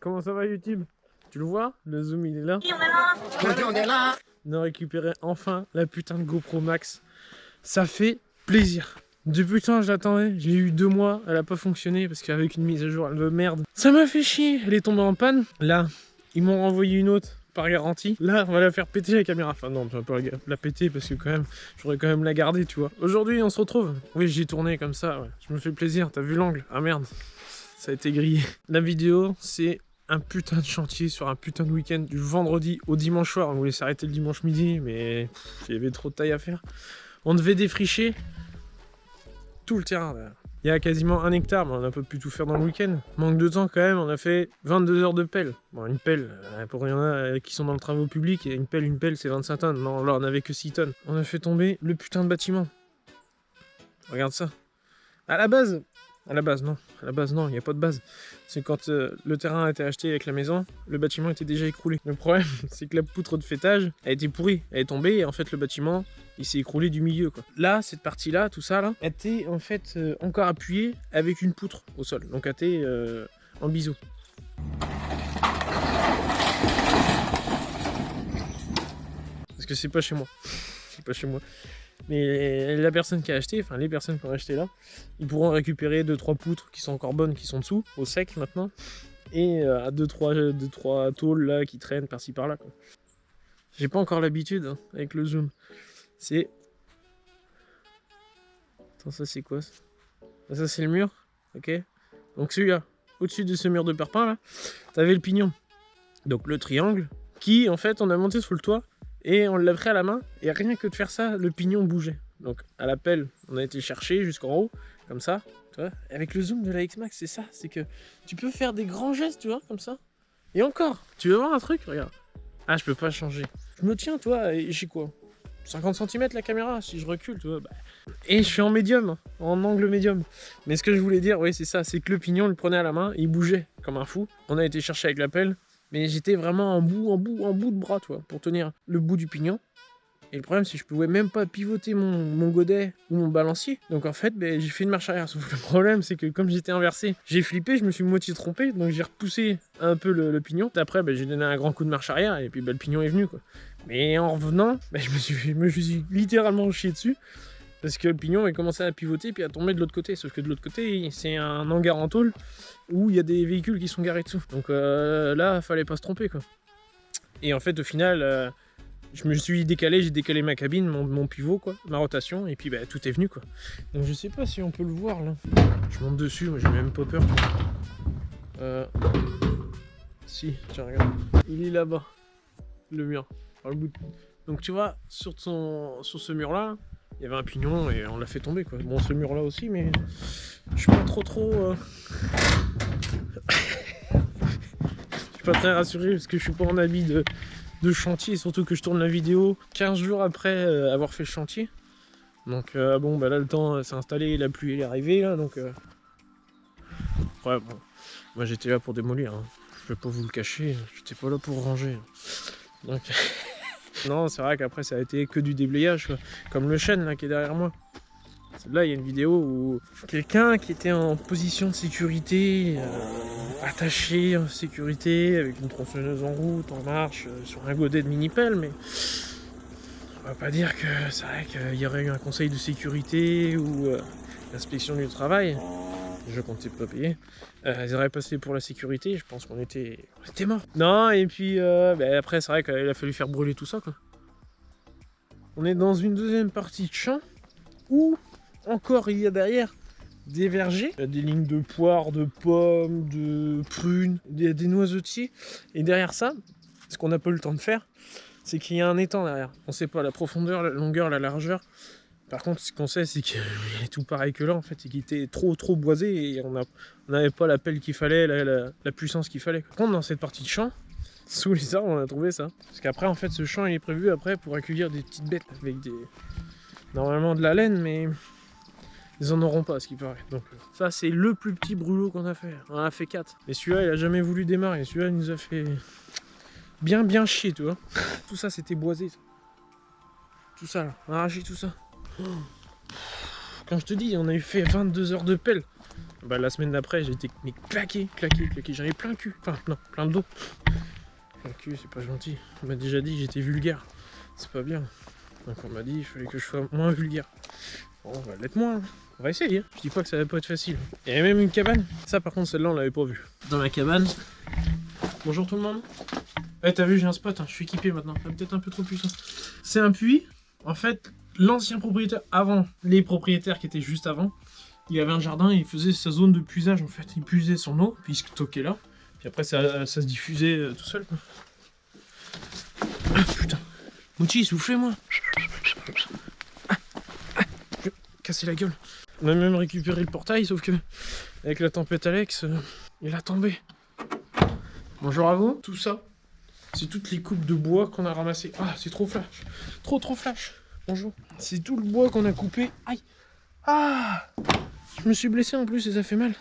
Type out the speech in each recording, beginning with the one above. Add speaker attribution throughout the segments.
Speaker 1: Comment ça va YouTube? Tu le vois? Le zoom il est là.
Speaker 2: On est là.
Speaker 1: On a récupéré enfin la putain de GoPro Max. Ça fait plaisir. Depuis le temps je l'attendais, j'ai eu 2 mois, elle a pas fonctionné parce qu'avec une mise à jour elle veut merde. Ça m'a fait chier, elle est tombée en panne. Là, ils m'ont renvoyé une autre par garantie. Là, on va la faire péter la caméra. Enfin non, tu vas pas la péter parce que quand même, j'aurais quand même la garder, tu vois. Aujourd'hui, on se retrouve. Oui, j'ai tourné comme ça, ouais. Je me fais plaisir, t'as vu l'angle? Ah merde, ça a été grillé. La vidéo, c'est un putain de chantier sur un putain de week-end du vendredi au dimanche soir. On voulait s'arrêter le dimanche midi, mais il y avait trop de taille à faire. On devait défricher tout le terrain là. Il y a quasiment 1 hectare, mais on n'a pas pu tout faire dans le week-end. Manque de temps quand même, on a fait 22 heures de pelle. Bon, une pelle, pour il y en a qui sont dans le travaux public, et une pelle c'est 25 tonnes. Non, là on avait que 6 tonnes. On a fait tomber le putain de bâtiment. Regarde ça. À la base non, il n'y a pas de base. C'est quand le terrain a été acheté avec la maison, le bâtiment était déjà écroulé. Le problème, c'est que la poutre de fêtage a été pourrie, elle est tombée et en fait le bâtiment, il s'est écroulé du milieu quoi. Là, cette partie-là, tout ça là, était en fait encore appuyée avec une poutre au sol, donc elle était en biseau. Parce que c'est pas chez moi, c'est pas chez moi. Mais la personne qui a acheté, enfin les personnes qui ont acheté là, ils pourront récupérer 2-3 poutres qui sont encore bonnes, qui sont dessous, au sec maintenant, et 2-3 tôles là qui traînent par-ci par-là. J'ai pas encore l'habitude hein, avec le zoom. C'est... Attends, ça c'est quoi ça? Ça c'est le mur, ok. Donc celui-là, au-dessus de ce mur de perpin là, t'avais le pignon. Donc le triangle, qui en fait on a monté sur le toit, et on l'a pris à la main, et rien que de faire ça, le pignon bougeait. Donc à la pelle, on a été chercher jusqu'en haut, comme ça, tu vois. Avec le zoom de la X-Max, c'est ça, c'est que tu peux faire des grands gestes, tu vois, comme ça. Et encore, tu veux voir un truc? Regarde. Ah, je peux pas changer. Je me tiens, toi, et j'ai quoi? 50 cm la caméra, si je recule, tu vois. Bah. Et je suis en médium, en angle médium. Mais ce que je voulais dire, oui, c'est ça, c'est que le pignon, on le prenait à la main, il bougeait comme un fou. On a été chercher avec la pelle. Mais j'étais vraiment en bout de bras, toi, pour tenir le bout du pignon. Et le problème, c'est que je pouvais même pas pivoter mon godet ou mon balancier. Donc en fait, j'ai fait une marche arrière. Sauf que le problème, c'est que comme j'étais inversé, j'ai flippé, je me suis moitié trompé. Donc j'ai repoussé un peu le pignon. Après, j'ai donné un grand coup de marche arrière et puis le pignon est venu, quoi. Mais en revenant, je me suis littéralement chié dessus. Parce que le pignon il commençait à pivoter puis à tomber de l'autre côté. Sauf que de l'autre côté, c'est un hangar en tôle où il y a des véhicules qui sont garés dessous. Donc là, fallait pas se tromper quoi. Et en fait, au final, je me suis décalé, j'ai décalé ma cabine, mon pivot quoi, ma rotation, et puis tout est venu quoi. Donc je sais pas si on peut le voir là. Je monte dessus, moi j'ai même pas peur. Si, tiens regarde. Il est là-bas, le mur. Par le bout de... Donc tu vois, sur ce mur là, il y avait un pignon et on l'a fait tomber quoi. Bon, ce mur là aussi, mais je suis pas trop je suis pas très rassuré parce que je suis pas en habit de chantier, surtout que je tourne la vidéo 15 jours après avoir fait le chantier. Donc bon, là le temps s'est installé, la pluie est arrivée là, donc ouais, bon, moi j'étais là pour démolir, hein. Je vais pas vous le cacher, j'étais pas là pour ranger. Donc non, c'est vrai qu'après ça a été que du déblayage quoi. Comme le chêne là qui est derrière moi. Là il y a une vidéo où quelqu'un qui était en position de sécurité, attaché en sécurité, avec une tronçonneuse en route, en marche, sur un godet de mini-pelle, mais on va pas dire que c'est vrai qu'il y aurait eu un conseil de sécurité ou l'inspection du travail. Je comptais pas payer. Ils auraient passé pour la sécurité, je pense qu'on était morts. Non, et puis après c'est vrai qu'il a fallu faire brûler tout ça quoi. On est dans une deuxième partie de champ où encore il y a derrière des vergers, il y a des lignes de poires, de pommes, de prunes, il y a des noisetiers. Et derrière ça, ce qu'on n'a pas eu le temps de faire, c'est qu'il y a un étang derrière. On sait pas la profondeur, la longueur, la largeur. Par contre, ce qu'on sait, c'est qu'il est tout pareil que là, en fait, c'est qu'il était trop boisé et on n'avait pas la pelle qu'il fallait, la puissance qu'il fallait. Par contre, dans cette partie de champ, sous les arbres, on a trouvé ça. Parce qu'après, en fait, ce champ, il est prévu après pour accueillir des petites bêtes avec normalement de la laine, mais ils en auront pas, ce qui paraît. Donc ça, c'est le plus petit brûlot qu'on a fait. On en a fait 4. Et celui-là, il a jamais voulu démarrer. Celui-là, il nous a fait bien chier, tu vois. Tout ça, c'était boisé. Ça. Tout ça, là. On a arraché tout ça. Quand je te dis, on a eu fait 22 heures de pelle. Bah la semaine d'après j'étais claqué. J'en ai plein le cul. Enfin plein de dos. Plein le cul, c'est pas gentil. On m'a déjà dit que j'étais vulgaire. C'est pas bien. Donc on m'a dit qu'il fallait que je sois moins vulgaire. Bon, on va l'être moins. Hein. On va essayer. Hein. Je dis pas que ça va pas être facile. Il y avait même une cabane. Ça par contre celle-là on l'avait pas vue. Dans la cabane. Bonjour tout le monde. Ouais, t'as vu, j'ai un spot, hein. Je suis équipé maintenant. Peut-être un peu trop puissant. C'est un puits. En fait, l'ancien propriétaire, avant, les propriétaires qui étaient juste avant, il avait un jardin et il faisait sa zone de puisage. En fait, il puisait son eau, puis il stockait là. Puis après, ça se diffusait tout seul, quoi. Ah, putain. Mouti, soufflez-moi. Je vais casser la gueule. On a même récupéré le portail, sauf que, avec la tempête Alex, il a tombé. Bonjour à vous. Tout ça. C'est toutes les coupes de bois qu'on a ramassées. Ah, c'est trop flash. Trop flash. Bonjour. C'est tout le bois qu'on a coupé. Aïe. Ah. Je me suis blessé en plus et ça fait mal.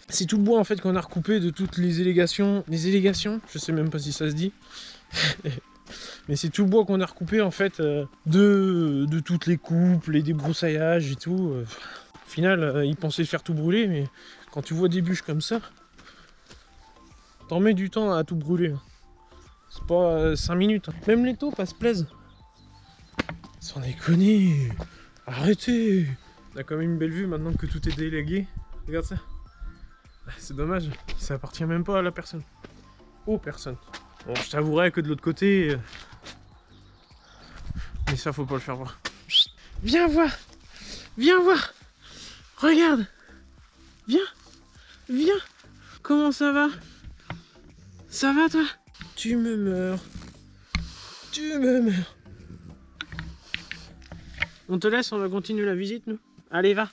Speaker 1: C'est tout le bois en fait qu'on a recoupé de toutes les élégations. Les élégations, je sais même pas si ça se dit. Mais c'est tout le bois qu'on a recoupé en fait de toutes les coupes, les débrousaillages et tout. Au final, ils pensaient faire tout brûler, mais quand tu vois des bûches comme ça, t'en mets du temps à tout brûler. C'est pas 5 minutes. Même les taupes, elles se plaisent. Sans déconner. Arrêtez. On a quand même une belle vue maintenant que tout est délégué. Regarde ça. C'est dommage. Ça appartient même pas à la personne. Aux personnes. Bon, je t'avouerais que de l'autre côté... Mais ça, faut pas le faire voir. Viens voir. Viens voir. Regarde. Viens. Comment ça va? Ça va, toi? Tu me meurs. On te laisse, on va continuer la visite, nous. Allez, va.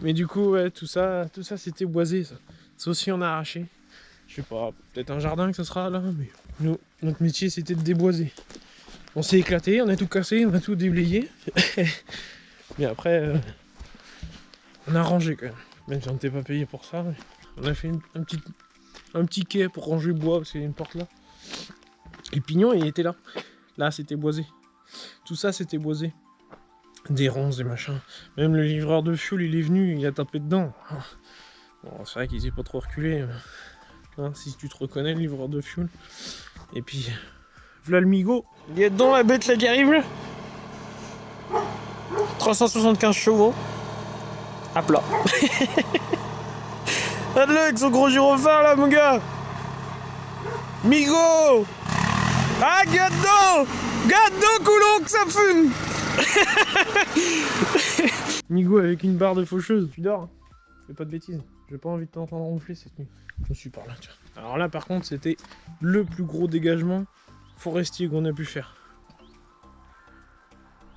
Speaker 1: Mais du coup, ouais, tout ça c'était boisé, ça. Ça aussi, on a arraché. Je sais pas, peut-être un jardin que ça sera là, mais nous, notre métier, c'était de déboiser. On s'est éclaté, on a tout cassé, on a tout déblayé. Mais après, on a rangé quand même. Même si on n'était pas payé pour ça, mais on a fait un petit quai pour ranger le bois, parce qu'il y a une porte là. Et le pignon, il était là. Là, c'était boisé. Tout ça, c'était boisé. Des ronces, des machins. Même le livreur de fioul, il est venu, il a tapé dedans. Bon, c'est vrai qu'il s'est pas trop reculé. Hein, si tu te reconnais, le livreur de fioul. Et puis, voilà le migo. Il est dedans, la bête là qui arrive là. 375 chevaux. À plat. Regarde-le avec son gros gyrophare là, mon gars. Migo. Ah, Gado, coulon, que ça fume. Migo avec une barre de faucheuse. Tu dors, hein. Fais pas de bêtises. J'ai pas envie de t'entendre ronfler cette nuit. Je suis par là, tiens. Alors là, par contre, c'était le plus gros dégagement forestier qu'on a pu faire.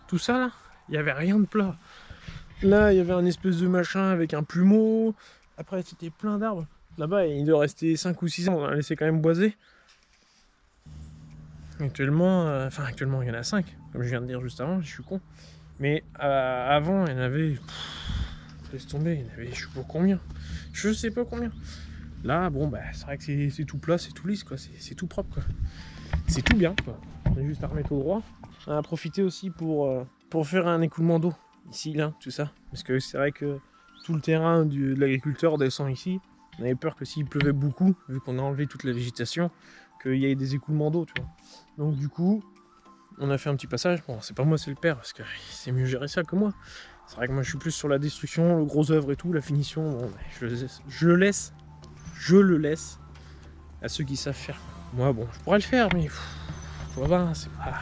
Speaker 1: Tout ça, là, il y avait rien de plat. Là, il y avait un espèce de machin avec un plumeau. Après, c'était plein d'arbres. Là-bas, il doit rester 5 ou 6 ans. On a laissé quand même boiser. Actuellement, il y en a 5, comme je viens de dire juste avant, je suis con. Mais avant, il y en avait... laisse tomber, il y en avait je sais pas combien. Je sais pas combien. Là, bon, bah, c'est vrai que c'est tout plat, c'est tout lisse, quoi. C'est tout propre, quoi. C'est tout bien, quoi. On a juste à remettre au droit. On a profité aussi pour faire un écoulement d'eau. Ici, là, tout ça. Parce que c'est vrai que tout le terrain de l'agriculteur descend ici. On avait peur que s'il pleuvait beaucoup, vu qu'on a enlevé toute la végétation, qu'il y ait des écoulements d'eau, tu vois. Donc du coup, on a fait un petit passage. Bon, c'est pas moi, c'est le père, parce qu'il sait mieux gérer ça que moi. C'est vrai que moi, je suis plus sur la destruction, le gros œuvre et tout, la finition. Bon, je le laisse à ceux qui savent faire. Moi, bon, je pourrais le faire, mais faut voir, c'est pas...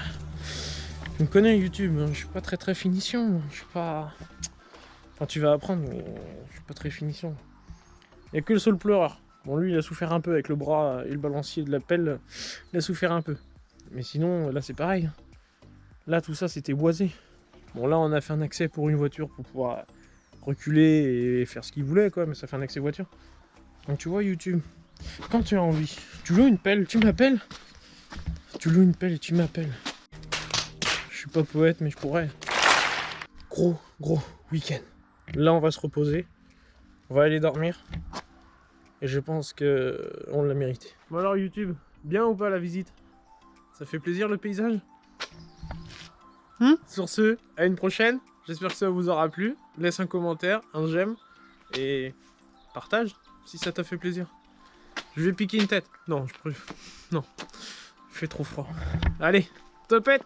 Speaker 1: Tu me connais YouTube, hein, je suis pas très finition. Je suis pas... Enfin, tu vas apprendre, mais je suis pas très finition. Il n'y a que le seul pleureur. Bon, lui, il a souffert un peu avec le bras et le balancier de la pelle. Il a souffert un peu. Mais sinon, là, c'est pareil. Là, tout ça, c'était boisé. Bon, là, on a fait un accès pour une voiture pour pouvoir reculer et faire ce qu'il voulait, quoi. Mais ça fait un accès voiture. Donc, tu vois, YouTube, quand tu as envie, tu loues une pelle, tu m'appelles. Tu loues une pelle et tu m'appelles. Je suis pas poète, mais je pourrais. Gros week-end. Là, on va se reposer. On va aller dormir. Et je pense que on l'a mérité. Bon alors YouTube, bien ou pas la visite? Ça fait plaisir le paysage? Sur ce, à une prochaine. J'espère que ça vous aura plu. Laisse un commentaire, un j'aime. et partage si ça t'a fait plaisir. Je vais piquer une tête. Non, non, il fait trop froid. Allez, topette.